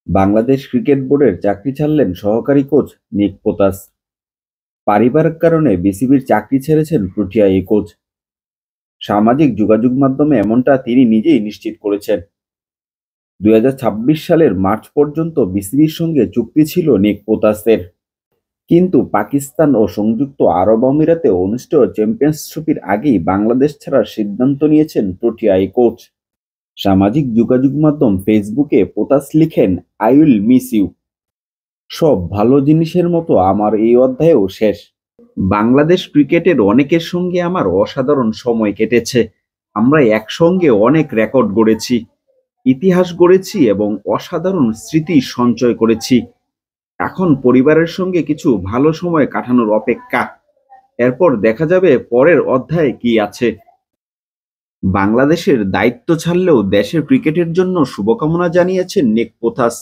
Bangladesh cricket বোর্ডের চাকরি ছাড়লেন সহকারী কোচ নিক পোতাস। পারিবারিক কারণে বিসিবির চাকরি ছেড়েছেন প্রোটিয়া এই কোচ। সামাজিক যোগাযোগ মাধ্যমে এমনটা তিনি নিজেই নিশ্চিত করেছেন। 2026 সালের মার্চ পর্যন্ত বিসিবির সঙ্গে চুক্তি ছিল নিক পোতাসের, কিন্তু পাকিস্তান ও সংযুক্ত আরব আমিরাতে অনুষ্ঠেয় চ্যাম্পিয়ন্স ট্রফির আগেই বাংলাদেশ ছাড়ার সিদ্ধান্ত নিয়েছেন প্রোটিয়া এই কোচ। সামাজিক যোগাযোগ মাধ্যম ফেসবুকে পোতাস লিখেন, আই উইল মিস ইউ। সব ভালো জিনিসের মতো আমার এই অধ্যায়ও শেষ। বাংলাদেশ ক্রিকেটের অনেকের সঙ্গে আমার অসাধারণ সময় কেটেছে। আমরা একসঙ্গে অনেক রেকর্ড গড়েছি, ইতিহাস গড়েছি এবং অসাধারণ স্মৃতি সঞ্চয় করেছি। এখন পরিবারের সঙ্গে কিছু ভালো সময় কাটানোর অপেক্ষা। এরপর দেখা যাবে পরের অধ্যায়ে কি আছে। বাংলাদেশের দায়িত্ব ছাড়লেও দেশের ক্রিকেটের জন্য শুভকামনা জানিয়েছেন নিক পোথাস।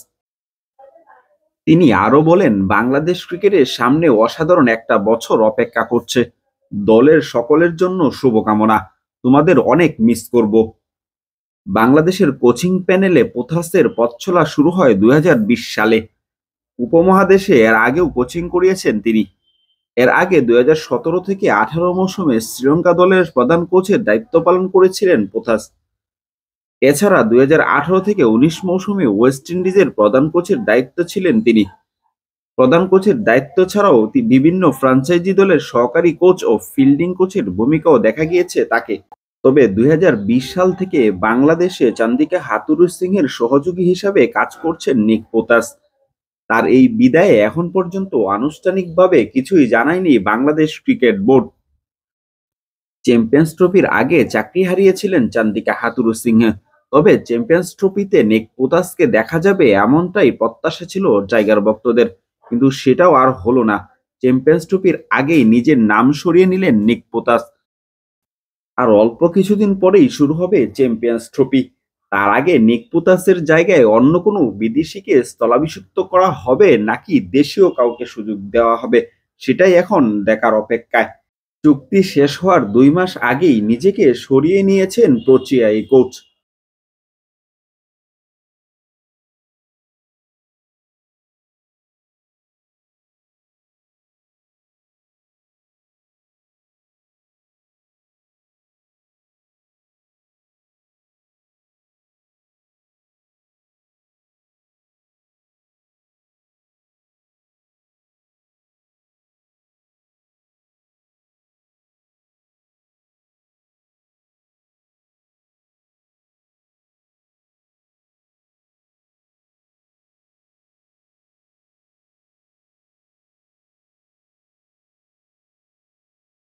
তিনি আরো বলেন, বাংলাদেশ ক্রিকেটের সামনে অসাধারণ একটা বছর অপেক্ষা করছে। দলের সকলের জন্য শুভকামনা। তোমাদের অনেক মিস করব। বাংলাদেশের কোচিং প্যানেলে পোথাসের পথ চলা শুরু হয় 2020 সালে। উপমহাদেশে এর আগেও কোচিং করিয়েছেন তিনি। এর আগে 2017 থেকে 18 মৌসুমে শ্রীলঙ্কা দলের প্রধান কোচের দায়িত্ব পালন করেছিলেন পোথাস। এছাড়া 2018 থেকে 19 মৌসুমে ওয়েস্ট ইন্ডিজের প্রধান কোচের দায়িত্ব ছিলেন তিনি। প্রধান কোচের দায়িত্ব ছাড়াও বিভিন্ন ফ্র্যাঞ্চাইজি দলের সহকারী কোচ ও ফিল্ডিং কোচের ভূমিকাও দেখা গিয়েছে তাকে। তবে 2020 সাল থেকে বাংলাদেশে চান্দিকা হাথুরু সিংহের সহযোগী হিসাবে কাজ করছেন নিক পোতাস। তার এই বিদায়ে এখন পর্যন্ত আনুষ্ঠানিকভাবে কিছুই জানায়নি বাংলাদেশ ক্রিকেট বোর্ড। চ্যাম্পিয়ন্স ট্রফির আগে চাকরি হারিয়েছিলেন চান্দিকা হাথুরু সিংহ। তবে চ্যাম্পিয়ন্স ট্রফিতে নিক পোতাসকে দেখা যাবে এমনটাই প্রত্যাশা ছিল টাইগার ভক্তদের, কিন্তু সেটাও আর হলো না। চ্যাম্পিয়ন্স ট্রফির আগেই নিজের নাম সরিয়ে নিলেন নিক পোতাস। আর অল্প কিছুদিন পরেই শুরু হবে চ্যাম্পিয়ন্স ট্রফি। তার আগে নিক পোতাসের জায়গায় অন্য কোনো বিদেশিকে স্থলাভিষিক্ত করা হবে নাকি দেশীয় কাউকে সুযোগ দেওয়া হবে, সেটাই এখন দেখার অপেক্ষায়। চুক্তি শেষ হওয়ার 2 মাস আগেই নিজেকে সরিয়ে নিয়েছেন প্রোটিয়া এই কোচ।